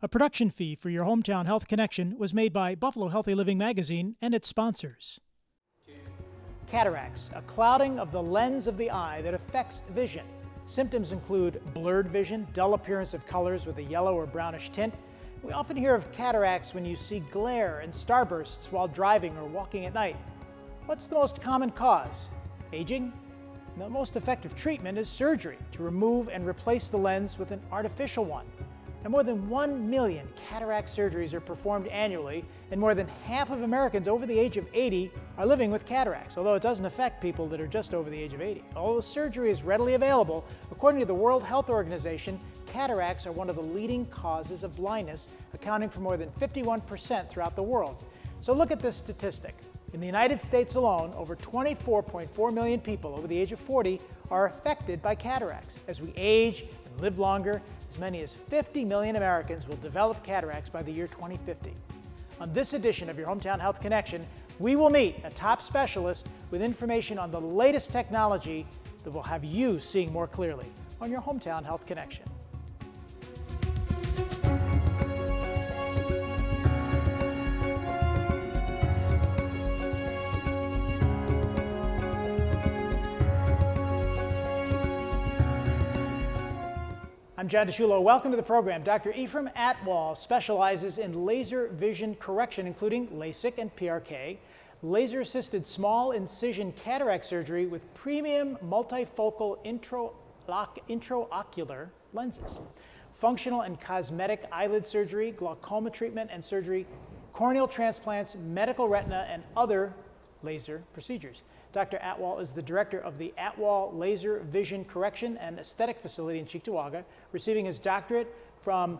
A production fee for your Hometown Health Connection was made by Buffalo Healthy Living Magazine and its sponsors. Cataracts, a clouding of the lens of the eye that affects vision. Symptoms include blurred vision, dull appearance of colors with a yellow or brownish tint. We often hear of cataracts when you see glare and starbursts while driving or walking at night. What's the most common cause? Aging? The most effective treatment is surgery to remove and replace the lens with an artificial one. And more than 1 million cataract surgeries are performed annually, and more than half of Americans over the age of 80 are living with cataracts, although it doesn't affect people that are just over the age of 80. Although surgery is readily available, according to the World Health Organization, cataracts are one of the leading causes of blindness, accounting for more than 51% throughout the world. So look at this statistic. In the United States alone, over 24.4 million people over the age of 40 are affected by cataracts. As we age and live longer, as many as 50 million Americans will develop cataracts by the year 2050. On this edition of your Hometown Health Connection, we will meet a top specialist with information on the latest technology that will have you seeing more clearly on your Hometown Health Connection. I'm John DeSciullo. Welcome to the program. Dr. Ephraim Atwal specializes in laser vision correction, including LASIK and PRK, laser-assisted small incision cataract surgery with premium multifocal intraocular lenses, functional and cosmetic eyelid surgery, glaucoma treatment and surgery, corneal transplants, medical retina, and other laser procedures. Dr. Atwal is the director of the Atwal Laser Vision Correction and Aesthetic Facility in Cheektowaga, receiving his doctorate from,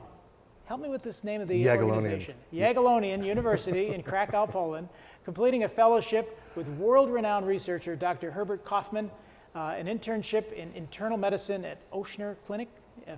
help me with this name of the organization, Jagiellonian University in Krakow, Poland, completing a fellowship with world-renowned researcher Dr. Herbert Kaufman, an internship in internal medicine at Ochsner Clinic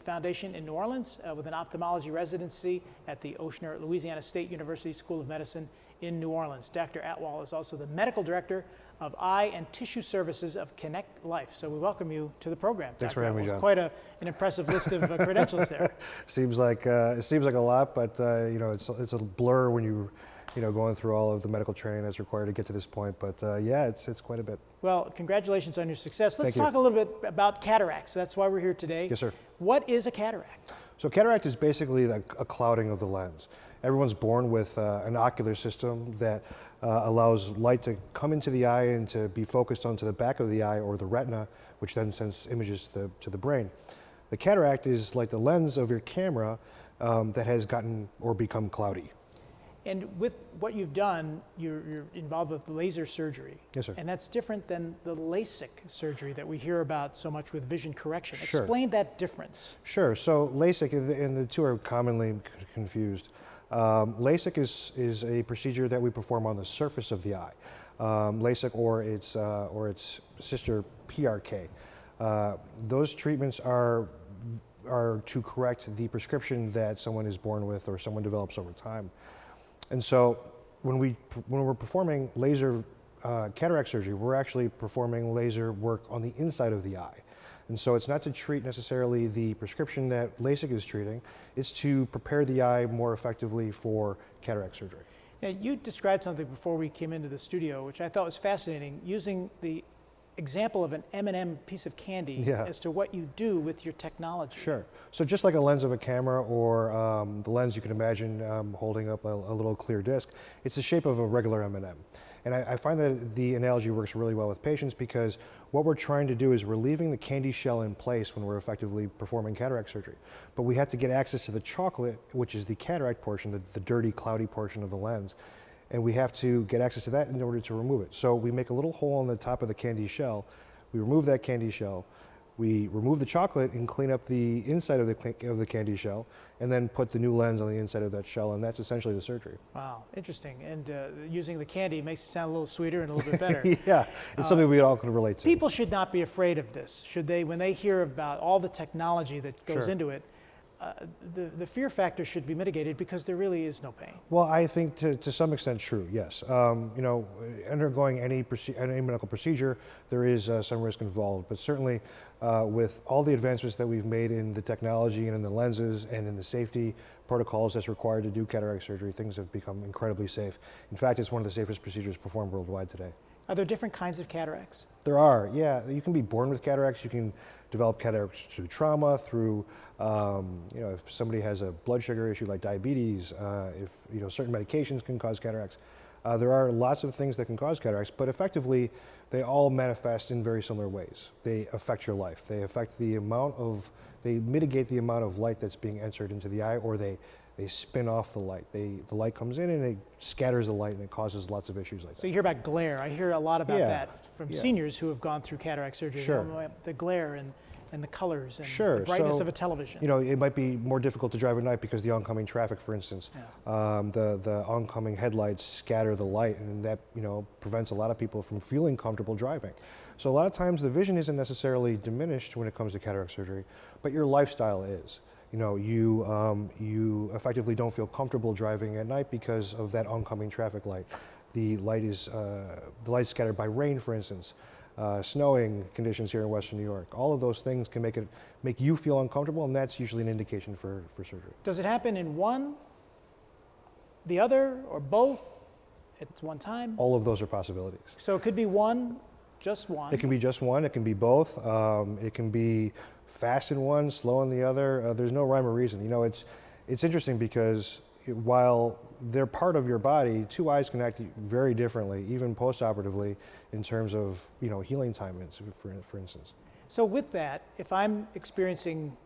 Foundation in New Orleans, with an ophthalmology residency at the Ochsner Louisiana State University School of Medicine in New Orleans. Dr. Atwal is also the medical director of Eye and Tissue Services of Connect Life. So we welcome you to the program. Thanks for having me, John. It's quite an impressive list of credentials there. Seems like a lot, but you know, it's a blur when you going through all of the medical training that's required to get to this point. But yeah, it's quite a bit. Well, congratulations on your success. Let's talk a little bit about cataracts. That's why we're here today. Yes, sir. What is a cataract? So cataract is basically a clouding of the lens. Everyone's born with an ocular system that allows light to come into the eye and to be focused onto the back of the eye or the retina, which then sends images to the brain. The cataract is like the lens of your camera that has gotten or become cloudy. And with what you've done, you're involved with laser surgery. Yes, sir. And that's different than the LASIK surgery that we hear about so much with vision correction. Sure. Explain that difference. Sure. So LASIK and the two are commonly confused. LASIK is a procedure that we perform on the surface of the eye. LASIK or its sister PRK. Those treatments are to correct the prescription that someone is born with or someone develops over time. And so when we're performing laser cataract surgery, we're actually performing laser work on the inside of the eye. And so it's not to treat necessarily the prescription that LASIK is treating, it's to prepare the eye more effectively for cataract surgery. Now, you described something before we came into the studio, which I thought was fascinating, using the example of an M&M piece of candy as to what you do with your technology. Sure. So just like a lens of a camera or the lens you can imagine holding up a little clear disc, it's the shape of a regular M&M. And I find that the analogy works really well with patients because what we're trying to do is we're leaving the candy shell in place when we're effectively performing cataract surgery. But we have to get access to the chocolate, which is the cataract portion, the dirty, cloudy portion of the lens. And we have to get access to that in order to remove it. So we make a little hole on the top of the candy shell, we remove that candy shell, we remove the chocolate and clean up the inside of the candy shell, and then put the new lens on the inside of that shell, and that's essentially the surgery. Wow, interesting. And using the candy makes it sound a little sweeter and a little bit better. Yeah, it's something we all can relate to. People should not be afraid of this, should they? When they hear about all the technology that goes into it, the fear factor should be mitigated because there really is no pain. Well, I think to some extent true, yes. You know, undergoing any medical procedure, there is some risk involved, but certainly with all the advancements that we've made in the technology and in the lenses and in the safety protocols that's required to do cataract surgery, things have become incredibly safe. In fact, it's one of the safest procedures performed worldwide today. Are there different kinds of cataracts? There are, yeah. You can be born with cataracts. You can develop cataracts through trauma, through, you know, if somebody has a blood sugar issue like diabetes, if, you know, certain medications can cause cataracts. There are lots of things that can cause cataracts, but effectively, they all manifest in very similar ways. They affect your life. They affect the amount of, they mitigate the amount of light that's being entered into the eye, or they spin off the light. The light comes in and it scatters the light and it causes lots of issues like that. So you hear about glare. I hear a lot about that from seniors who have gone through cataract surgery. Sure. The glare and the colors and sure. the brightness so, of a television. You know, it might be more difficult to drive at night because the oncoming traffic, for instance, the oncoming headlights scatter the light, and that, you know, prevents a lot of people from feeling comfortable driving. So a lot of times the vision isn't necessarily diminished when it comes to cataract surgery, but your lifestyle is. You know, you effectively don't feel comfortable driving at night because of that oncoming traffic light. The light is the light's scattered by rain, for instance, snowing conditions here in Western New York. All of those things can make you feel uncomfortable, and that's usually an indication for surgery. Does it happen in one, the other, or both at one time? All of those are possibilities. So it could be one, just one. It can be just one. It can be both. It can be fast in one, slow in the other. There's no rhyme or reason. You know, it's interesting because while they're part of your body, two eyes can act very differently, even post-operatively, in terms of, you know, healing time, for instance. So with that, if I'm experiencing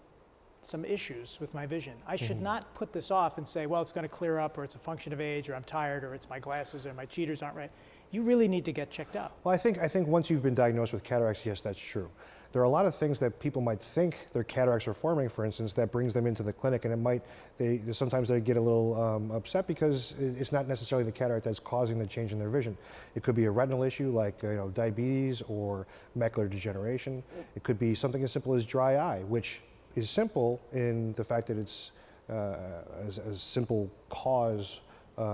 some issues with my vision, I should not put this off and say, well, it's going to clear up, or it's a function of age, or I'm tired, or it's my glasses, or my cheaters aren't right. You really need to get checked out. Well, I think once you've been diagnosed with cataracts, yes, that's true. There are a lot of things that people might think their cataracts are forming, for instance, that brings them into the clinic, and sometimes they get a little upset because it's not necessarily the cataract that's causing the change in their vision. It could be a retinal issue like, you know, diabetes or macular degeneration. It could be something as simple as dry eye, which is simple in the fact that it's a simple cause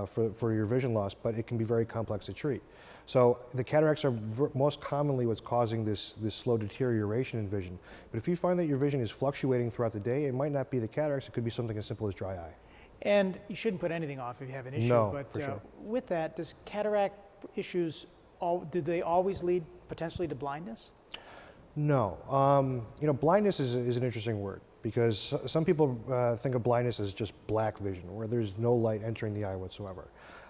for your vision loss, but it can be very complex to treat. So the cataracts are most commonly what's causing this slow deterioration in vision. But if you find that your vision is fluctuating throughout the day, it might not be the cataracts, it could be something as simple as dry eye. And you shouldn't put anything off if you have an issue. No, but for sure. With that, does cataract issues, do they always lead potentially to blindness? No. You know, blindness is an interesting word because some people think of blindness as just black vision, where there's no light entering the eye whatsoever.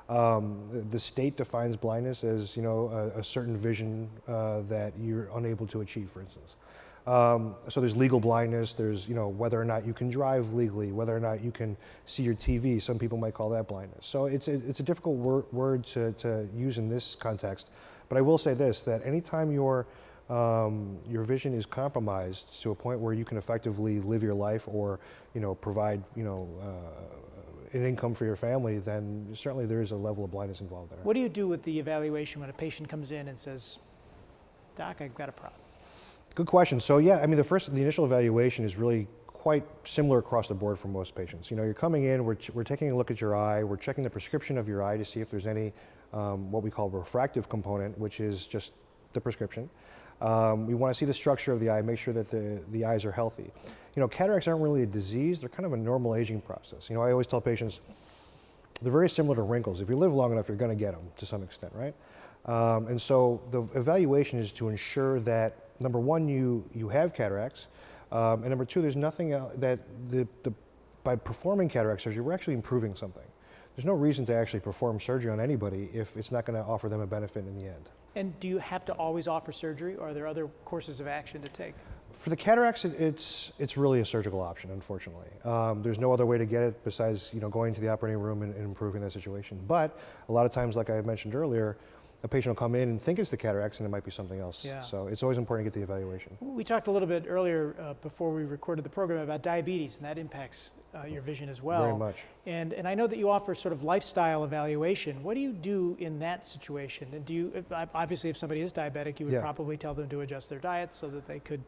The state defines blindness as, you know, a certain vision that you're unable to achieve, for instance. So there's legal blindness, there's, you know, whether or not you can drive legally, whether or not you can see your TV, some people might call that blindness. So it's a difficult word to use in this context, but I will say this, that anytime your vision is compromised to a point where you can effectively live your life or, you know, provide, you know, an income for your family, then certainly there is a level of blindness involved there. What do you do with the evaluation when a patient comes in and says, Doc, I've got a problem? Good question. So yeah, I mean, the initial evaluation is really quite similar across the board for most patients. You know, you're coming in, we're taking a look at your eye, we're checking the prescription of your eye to see if there's any what we call refractive component, which is just the prescription. We want to see the structure of the eye, make sure that the eyes are healthy. You know, cataracts aren't really a disease, they're kind of a normal aging process. You know, I always tell patients, they're very similar to wrinkles. If you live long enough, you're going to get them to some extent, right? And so the evaluation is to ensure that, number one, you have cataracts, and number two, there's nothing that by performing cataract surgery, we're actually improving something. There's no reason to actually perform surgery on anybody if it's not going to offer them a benefit in the end. And do you have to always offer surgery, or are there other courses of action to take? For the cataracts, it's really a surgical option, unfortunately. There's no other way to get it besides, you know, going to the operating room and improving that situation. But a lot of times, like I mentioned earlier, a patient will come in and think it's the cataracts, and it might be something else. Yeah. So it's always important to get the evaluation. We talked a little bit earlier before we recorded the program about diabetes, and that impacts your vision as well. Very much. And I know that you offer sort of lifestyle evaluation. What do you do in that situation? And do you, obviously if somebody is diabetic, you would probably tell them to adjust their diet so that they could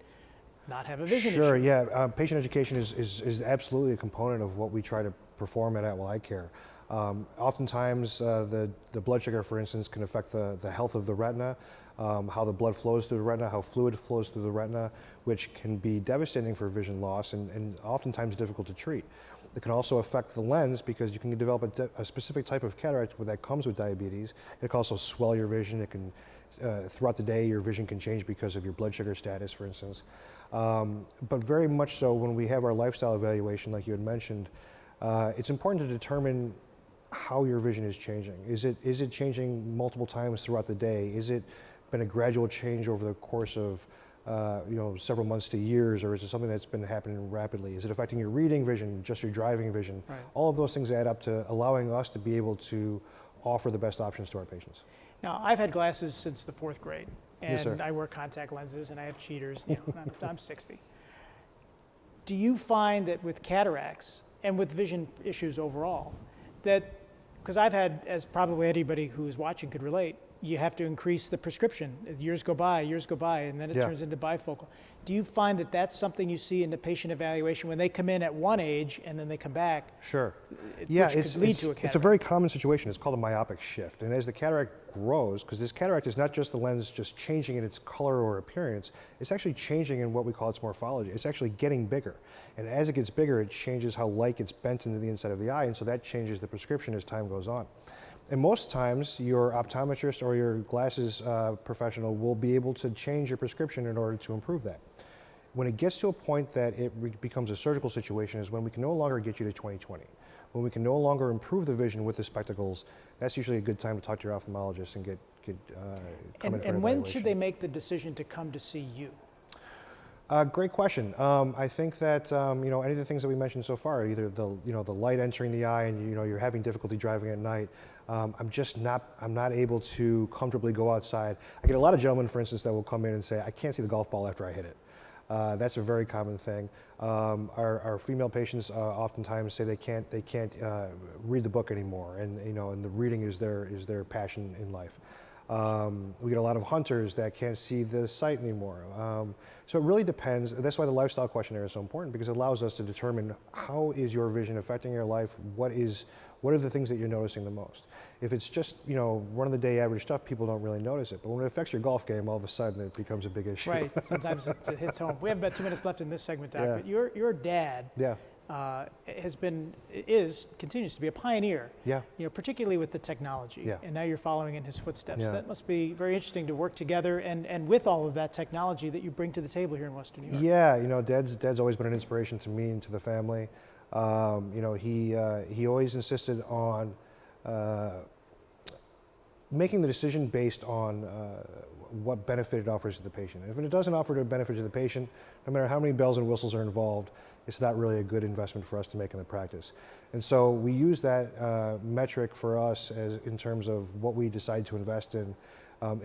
not have a vision Sure, issue. yeah. Patient education is absolutely a component of what we try to perform at Atwal Eye Care. Oftentimes, the blood sugar, for instance, can affect the health of the retina, how the blood flows through the retina, how fluid flows through the retina, which can be devastating for vision loss and oftentimes difficult to treat. It can also affect the lens because you can develop a specific type of cataract that comes with diabetes. It can also swell your vision. It can, throughout the day, your vision can change because of your blood sugar status, for instance. But very much so when we have our lifestyle evaluation, like you had mentioned, it's important to determine how your vision is changing. Is it changing multiple times throughout the day? Is it been a gradual change over the course of several months to years, or is it something that's been happening rapidly? Is it affecting your reading vision, just your driving vision? Right. All of those things add up to allowing us to be able to offer the best options to our patients. Now, I've had glasses since the 4th grade, and Yes, sir. I wear contact lenses, and I have cheaters. I'm 60. Do you find that with cataracts and with vision issues overall, that, because I've had, as probably anybody who is watching could relate, you have to increase the prescription. Years go by, and then it Yeah. turns into bifocal. Do you find that that's something you see in the patient evaluation when they come in at one age and then they come back? Sure. Which could lead to a cataract? It's a very common situation. It's called a myopic shift. And as the cataract grows, because this cataract is not just the lens just changing in its color or appearance, it's actually changing in what we call its morphology. It's actually getting bigger. And as it gets bigger, it changes how light gets bent into the inside of the eye, and so that changes the prescription as time goes on. And most times, your optometrist or your glasses professional will be able to change your prescription in order to improve that. When it gets to a point that it becomes a surgical situation is when we can no longer get you to 20/20. When we can no longer improve the vision with the spectacles, that's usually a good time to talk to your ophthalmologist and come in for an And when should evaluation. they make the decision to come to see you? Great question. I think that any of the things that we mentioned so far, either the light entering the eye and you're having difficulty driving at night. I'm not able to comfortably go outside. I get a lot of gentlemen, for instance, that will come in and say, I can't see the golf ball after I hit it. That's a very common thing. Our female patients oftentimes say they can't read the book anymore, and the reading is their passion in life. We get a lot of hunters that can't see the sight anymore. So it really depends. That's why the lifestyle questionnaire is so important, because it allows us to determine how is your vision affecting your life. What are the things that you're noticing the most? If it's just run-of-the-day average stuff, people don't really notice it. But when it affects your golf game, all of a sudden it becomes a big issue. Right. Sometimes it hits home. We have about 2 minutes left in this segment, Doc. Yeah. But your dad Yeah. continues to be a pioneer. Yeah. Particularly with the technology. Yeah. And now you're following in his footsteps. Yeah. That must be very interesting to work together and with all of that technology that you bring to the table here in Western New York. Yeah. Dad's always been an inspiration to me and to the family. He always insisted on making the decision based on what benefit it offers to the patient. If it doesn't offer a benefit to the patient, no matter how many bells and whistles are involved, it's not really a good investment for us to make in the practice. And so we use that metric for us in terms of what we decide to invest in.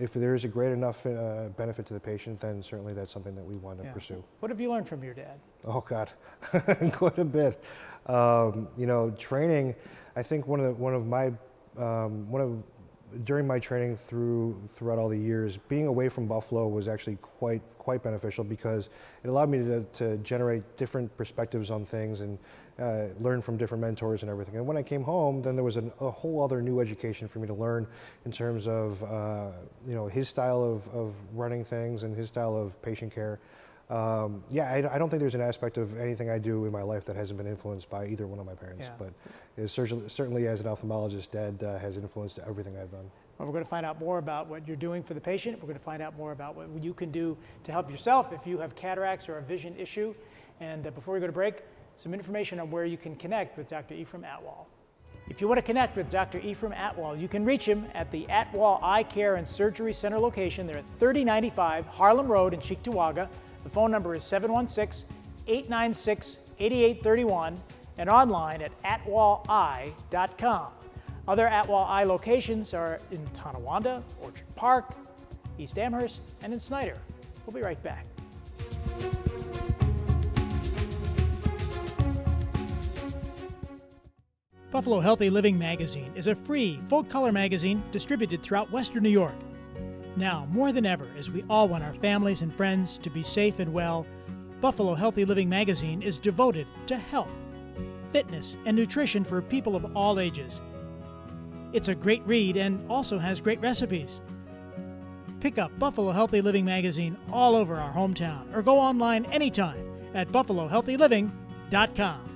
If there is a great enough benefit to the patient, then certainly that's something that we want to pursue. What have you learned from your dad? Oh God, quite a bit. Training. I think during my training throughout all the years, being away from Buffalo was actually quite beneficial, because it allowed me to generate different perspectives on things and learn from different mentors and everything. And when I came home, then there was a whole other new education for me to learn in terms of his style of running things and his style of patient care. I don't think there's an aspect of anything I do in my life that hasn't been influenced by either one of my parents. Yeah. But certainly as an ophthalmologist, Dad has influenced everything I've done. Well, we're going to find out more about what you're doing for the patient. We're going to find out more about what you can do to help yourself if you have cataracts or a vision issue. And before we go to break, some information on where you can connect with Dr. Ephraim Atwal. If you want to connect with Dr. Ephraim Atwal, you can reach him at the Atwal Eye Care and Surgery Center location. They're at 3095 Harlem Road in Cheektowaga. The phone number is 716-896-8831 and online at atwaleye.com. Other Atwal Eye locations are in Tonawanda, Orchard Park, East Amherst, and in Snyder. We'll be right back. Buffalo Healthy Living Magazine is a free, full-color magazine distributed throughout Western New York. Now, more than ever, as we all want our families and friends to be safe and well, Buffalo Healthy Living magazine is devoted to health, fitness, and nutrition for people of all ages. It's a great read and also has great recipes. Pick up Buffalo Healthy Living magazine all over our hometown or go online anytime at buffalohealthyliving.com.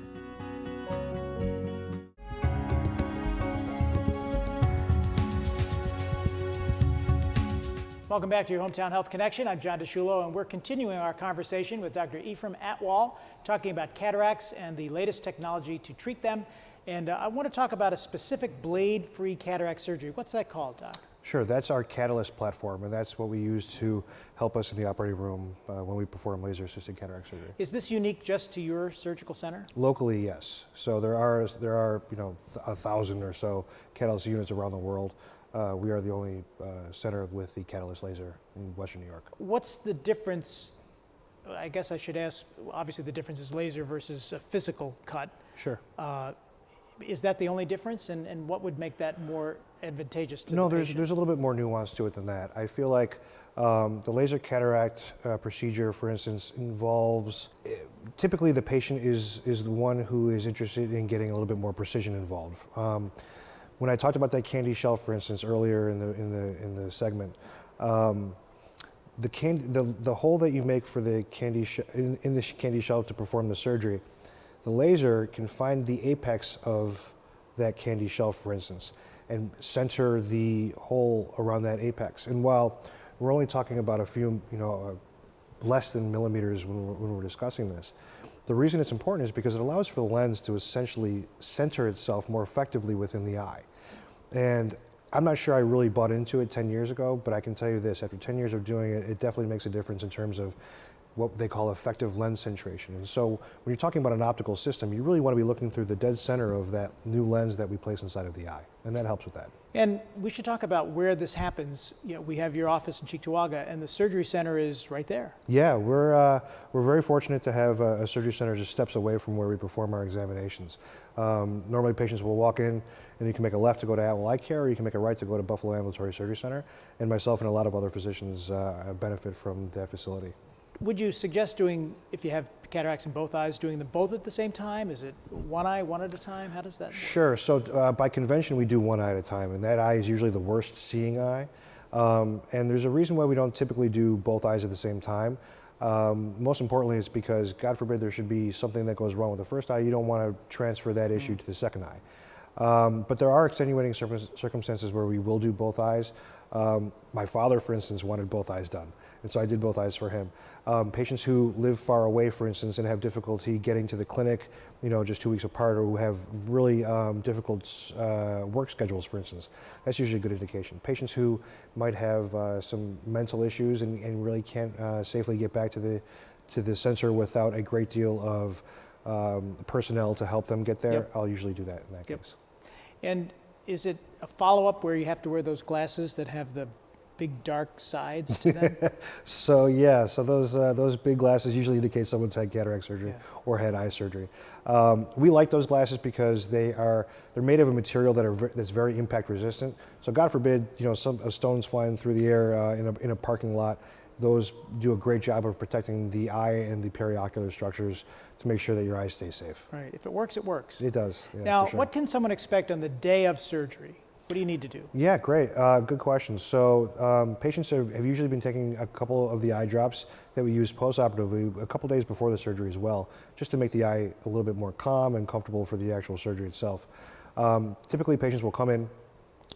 Welcome back to your Hometown Health Connection. I'm John DeSciullo, and we're continuing our conversation with Dr. Ephraim Atwal, talking about cataracts and the latest technology to treat them. And I want to talk about a specific blade-free cataract surgery. What's that called, Doc? Sure, that's our Catalyst platform, and that's what we use to help us in the operating room when we perform laser-assisted cataract surgery. Is this unique just to your surgical center? Locally, yes. So there are 1,000 or so Catalyst units around the world. We are the only center with the Catalyst laser in Western New York. What's the difference? I guess I should ask, obviously the difference is laser versus a physical cut. Sure. Is that the only difference, and what would make that more advantageous to the patient? No, there's a little bit more nuance to it than that. I feel like the laser cataract procedure, for instance, involves, typically the patient is the one who is interested in getting a little bit more precision involved. When I talked about that candy shelf, for instance, earlier in the segment, the hole that you make for the candy in the candy shelf to perform the surgery, the laser can find the apex of that candy shelf, for instance, and center the hole around that apex. And while we're only talking about a few, less than millimeters when we're discussing this, the reason it's important is because it allows for the lens to essentially center itself more effectively within the eye. And I'm not sure I really bought into it 10 years ago, but I can tell you this, after 10 years of doing it, it definitely makes a difference in terms of what they call effective lens centration. And so when you're talking about an optical system, you really want to be looking through the dead center of that new lens that we place inside of the eye, and that helps with that. And we should talk about where this happens. We have your office in Cheektowaga, and the surgery center is right there. Yeah, we're very fortunate to have a surgery center just steps away from where we perform our examinations. Normally patients will walk in and you can make a left to go to Atwal Eye Care, or you can make a right to go to Buffalo Ambulatory Surgery Center, and myself and a lot of other physicians benefit from that facility. Would you suggest doing, if you have cataracts in both eyes, doing them both at the same time? Is it one eye, one at a time? How does that work? Sure. So by convention, we do one eye at a time, and that eye is usually the worst seeing eye. And there's a reason why we don't typically do both eyes at the same time. Most importantly, it's because, God forbid, there should be something that goes wrong with the first eye. You don't want to transfer that issue to the second eye. But there are extenuating circumstances where we will do both eyes. My father, for instance, wanted both eyes done, and so I did both eyes for him. Patients who live far away, for instance, and have difficulty getting to the clinic, just 2 weeks apart, or who have really difficult work schedules, for instance, that's usually a good indication. Patients who might have some mental issues and really can't safely get back to the center without a great deal of personnel to help them get there, yep. I'll usually do that in that yep. case. And is it a follow-up where you have to wear those glasses that have the big dark sides to them? So yeah, so those big glasses usually indicate someone's had cataract surgery or had eye surgery. We like those glasses because they're made of a material that's very impact resistant. So God forbid, a stone's flying through the air in a parking lot. Those do a great job of protecting the eye and the periocular structures to make sure that your eyes stay safe. Right. If it works, it works. It does. Yeah, now, for sure. What can someone expect on the day of surgery? What do you need to do? Yeah, great. Good question. So patients have usually been taking a couple of the eye drops that we use post-operatively a couple days before the surgery as well, just to make the eye a little bit more calm and comfortable for the actual surgery itself. Typically, patients will come in,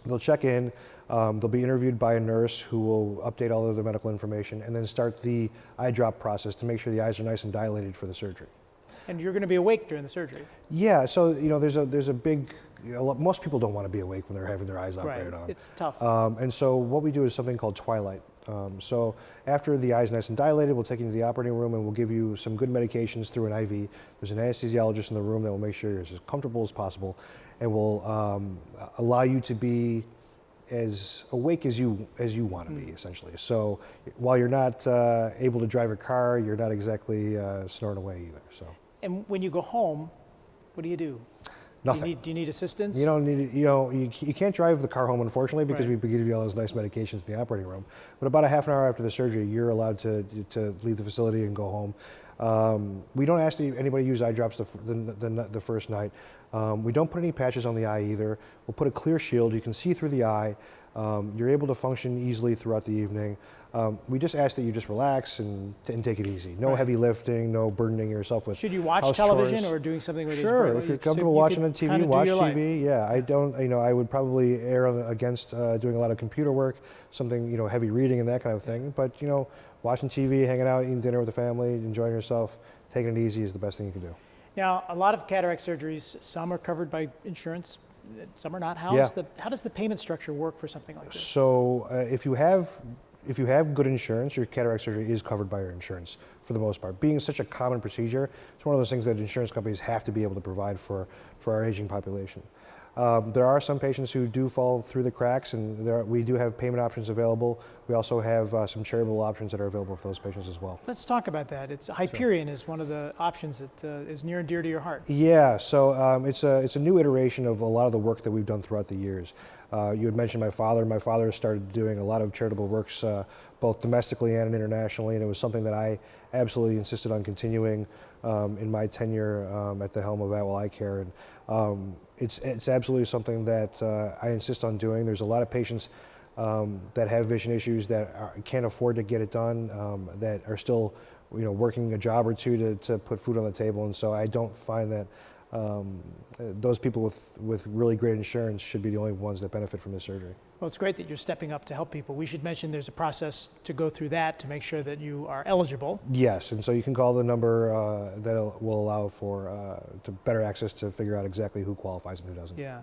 they'll check in, they'll be interviewed by a nurse who will update all of their medical information and then start the eye drop process to make sure the eyes are nice and dilated for the surgery. And you're going to be awake during the surgery? Yeah, so there's a big, most people don't want to be awake when they're having their eyes operated on. It's tough. And so what we do is something called twilight. So after the eye's nice and dilated, we'll take you to the operating room and we'll give you some good medications through an IV. There's an anesthesiologist in the room that will make sure you're as comfortable as possible and will allow you to be as awake as you want to be, essentially. So while you're not able to drive a car, you're not exactly snoring away either. So. And when you go home, what do you do? Nothing. Do you need assistance? You don't need, you can't drive the car home, unfortunately, because we give you all those nice medications in the operating room. But about a half an hour after the surgery, you're allowed to leave the facility and go home. We don't ask anybody to use eye drops the first night. We don't put any patches on the eye either. We'll put a clear shield. You can see through the eye. You're able to function easily throughout the evening. We just ask that you just relax and take it easy. No heavy lifting, no burdening yourself with. Should you watch television or doing something with Sure, if you're comfortable watching on TV, watch TV. Yeah, I don't. I would probably err against doing a lot of computer work, something heavy reading and that kind of thing. But watching TV, hanging out, eating dinner with the family, enjoying yourself, taking it easy is the best thing you can do. Now, a lot of cataract surgeries, some are covered by insurance, some are not. How does the payment structure work for something like this? So if you have good insurance, your cataract surgery is covered by your insurance for the most part. Being such a common procedure, it's one of those things that insurance companies have to be able to provide for our aging population. There are some patients who do fall through the cracks, and we do have payment options available. We also have some charitable options that are available for those patients as well. Let's talk about that. Hyperion is one of the options that is near and dear to your heart. Yeah, so it's a new iteration of a lot of the work that we've done throughout the years. You had mentioned my father. My father started doing a lot of charitable works both domestically and internationally, and it was something that I absolutely insisted on continuing in my tenure at the helm of Atwal Eye Care. And it's absolutely something that I insist on doing. There's a lot of patients that have vision issues that can't afford to get it done, that are still working a job or two to put food on the table, and so I don't find that those people with really great insurance should be the only ones that benefit from this surgery. Well, it's great that you're stepping up to help people. We should mention there's a process to go through that to make sure that you are eligible. Yes, and so you can call the number that will allow for to better access to figure out exactly who qualifies and who doesn't. Yeah.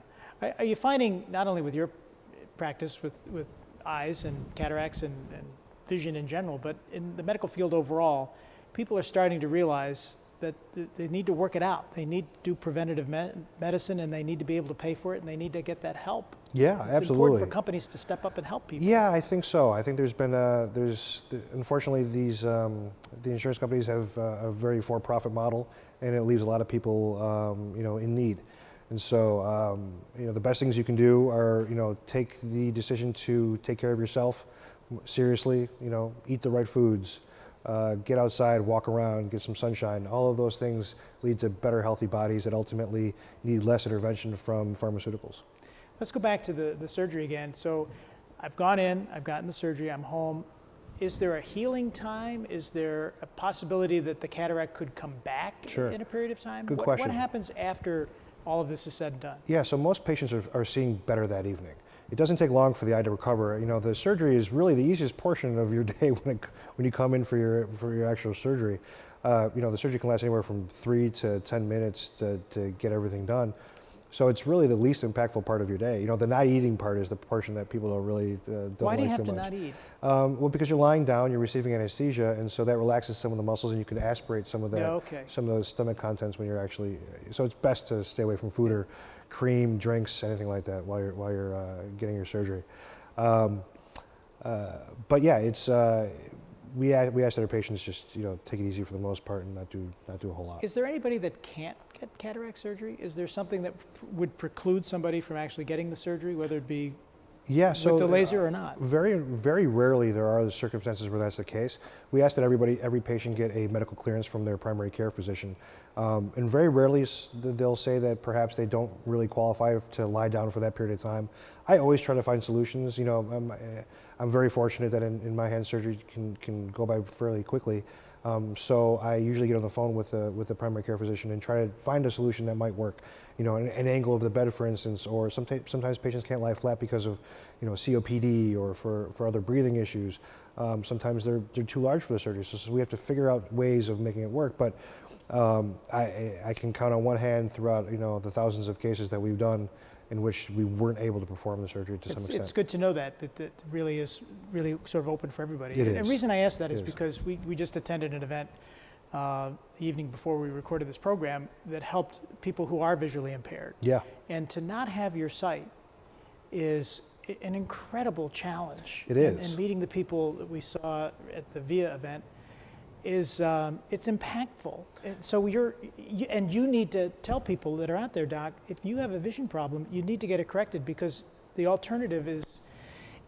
Are you finding, not only with your practice with eyes and cataracts and vision in general, but in the medical field overall, people are starting to realize that they need to work it out. They need to do preventative medicine, and they need to be able to pay for it, and they need to get that help. Yeah, it's absolutely. It's important for companies to step up and help people. Yeah, I think so. I think there's been unfortunately the insurance companies have a very for-profit model, and it leaves a lot of people in need. And so the best things you can do are take the decision to take care of yourself seriously. Eat the right foods. Get outside, walk around, get some sunshine. All of those things lead to better, healthy bodies that ultimately need less intervention from pharmaceuticals. Let's go back to the surgery again. So I've gone in, I've gotten the surgery, I'm home. Is there a healing time? Is there a possibility that the cataract could come back in a period of time? Good question. What happens after all of this is said and done? Yeah, so most patients are seeing better that evening. It doesn't take long for the eye to recover. The surgery is really the easiest portion of your day when you come in for your actual surgery. The surgery can last anywhere from 3 to 10 minutes to get everything done. So it's really the least impactful part of your day. The not eating part is the portion that people don't really don't Why do you like have too to much. not eat? Well, because you're lying down, you're receiving anesthesia, and so that relaxes some of the muscles, and you can aspirate some of that, some of those stomach contents when you're actually. So it's best to stay away from food or cream, drinks, anything like that while you're getting your surgery. But yeah, it's we ask that our patients just take it easy for the most part and not do a whole lot. Is there anybody that can't get cataract surgery? Is there something that would preclude somebody from actually getting the surgery, whether it be with the laser or not? Very, very rarely there are the circumstances where that's the case. We ask that every patient get a medical clearance from their primary care physician. And very rarely they'll say that perhaps they don't really qualify to lie down for that period of time. I always try to find solutions. I'm very fortunate that in my hand surgery can go by fairly quickly. So I usually get on the phone with the primary care physician and try to find a solution that might work. An angle of the bed, for instance, or sometimes patients can't lie flat because of COPD or for other breathing issues. Sometimes they're too large for the surgery, so we have to figure out ways of making it work. But I can count on one hand throughout the thousands of cases that we've done in which we weren't able to perform the surgery to some extent. It's good to know that really is sort of open for everybody. It is. And the reason I ask that is because we just attended an event the evening before we recorded this program that helped people who are visually impaired. Yeah. And to not have your sight is an incredible challenge. It is. And meeting the people that we saw at the VIA event is it's impactful. And so you need to tell people that are out there, Doc, if you have a vision problem, you need to get it corrected, because the alternative is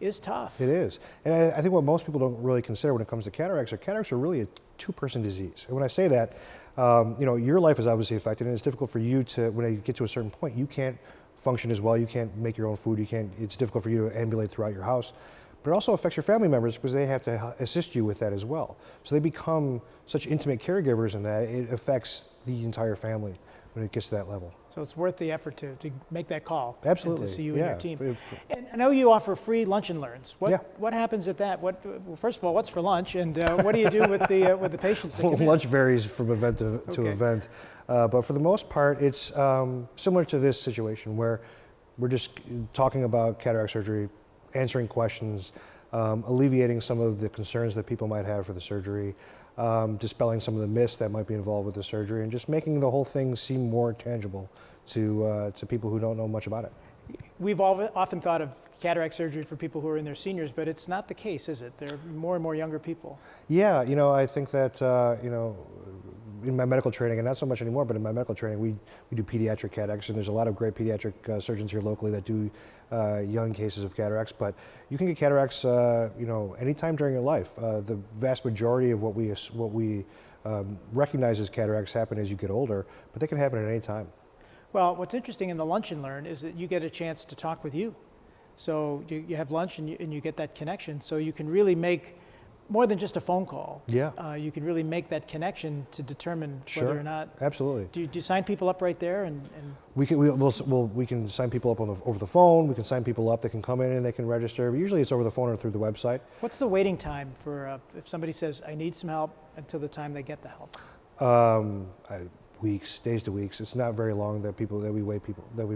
is tough. It is. And I think what most people don't really consider when it comes to cataracts are really a two-person disease. And when I say that, your life is obviously affected, and it's difficult for you to, when you get to a certain point, you can't function as well, you can't make your own food, it's difficult for you to ambulate throughout your house. But it also affects your family members because they have to assist you with that as well. So they become such intimate caregivers in that it affects the entire family when it gets to that level. So it's worth the effort to make that call. Absolutely. And to see you and your team. And I know you offer free lunch and learns. What happens at that? Well, first of all, what's for lunch, and what do you do with the patients that come in? Lunch varies from event to event, but for the most part, it's similar to this situation where we're just talking about cataract surgery, answering questions, alleviating some of the concerns that people might have for the surgery, dispelling some of the myths that might be involved with the surgery, and just making the whole thing seem more tangible to people who don't know much about it. We've often thought of cataract surgery for people who are in their seniors, but it's not the case, is it? There are more and more younger people. Yeah, I think that, in my medical training, and not so much anymore, but in my medical training, we do pediatric cataracts, and there's a lot of great pediatric surgeons here locally that do young cases of cataracts, but you can get cataracts, anytime during your life. The vast majority of what we recognize as cataracts happen as you get older, but they can happen at any time. Well, what's interesting in the Lunch and Learn is that you get a chance to talk with you. So you have lunch and you get that connection, so you can really make more than just a phone call. Yeah. You can really make that connection to determine whether or not. Absolutely. Do you sign people up right there? And we can sign people up over the phone. We can sign people up. They can come in and they can register. But usually it's over the phone or through the website. What's the waiting time for if somebody says I need some help until the time they get the help? Weeks, days to weeks. It's not very long that we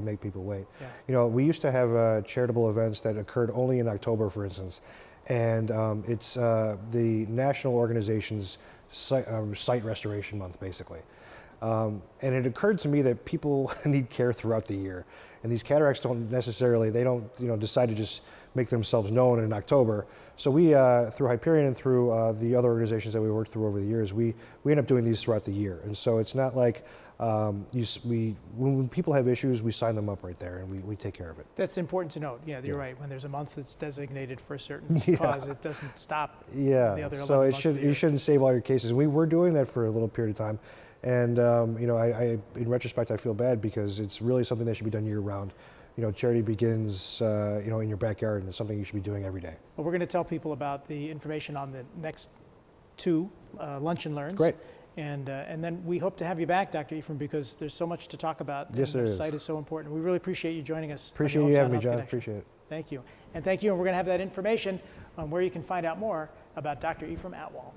make people wait. Yeah. We used to have charitable events that occurred only in October, for instance. And it's the national organization's site restoration month, basically. And it occurred to me that people need care throughout the year. And these cataracts don't decide to just make themselves known in October. So we, through Hyperion and through the other organizations that we worked through over the years, we end up doing these throughout the year. And so it's not like when people have issues, we sign them up right there and we take care of it. That's important to note. Yeah, you're right. When there's a month that's designated for a certain cause, it doesn't stop the other 11 so months of the year. You shouldn't save all your cases. We were doing that for a little period of time. And, I in retrospect, I feel bad because it's really something that should be done year round. Charity begins, in your backyard, and it's something you should be doing every day. Well, we're going to tell people about the information on the next two Lunch and Learns. Great. And then we hope to have you back, Dr. Ephraim, because there's so much to talk about. Yes, there is. The site is so important. We really appreciate you joining us. Appreciate you having me, John. Appreciate it. Thank you. And thank you. And we're going to have that information on where you can find out more about Dr. Ephraim Atwal.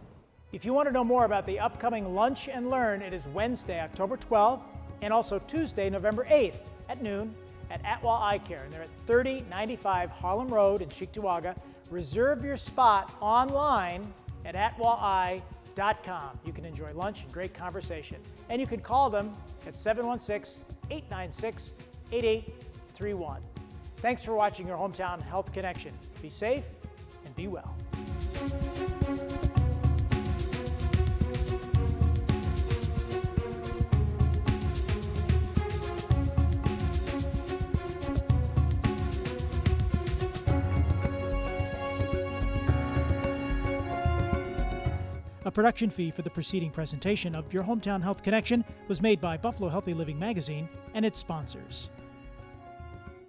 If you want to know more about the upcoming Lunch and Learn, it is Wednesday, October 12th, and also Tuesday, November 8th at noon at Atwal Eye Care. And they're at 3095 Harlem Road in Cheektowaga. Reserve your spot online at atwaleye.com. You can enjoy lunch and great conversation. And you can call them at 716-896-8831. Thanks for watching your Hometown Health Connection. Be safe and be well. A production fee for the preceding presentation of Your Hometown Health Connection was made by Buffalo Healthy Living Magazine and its sponsors.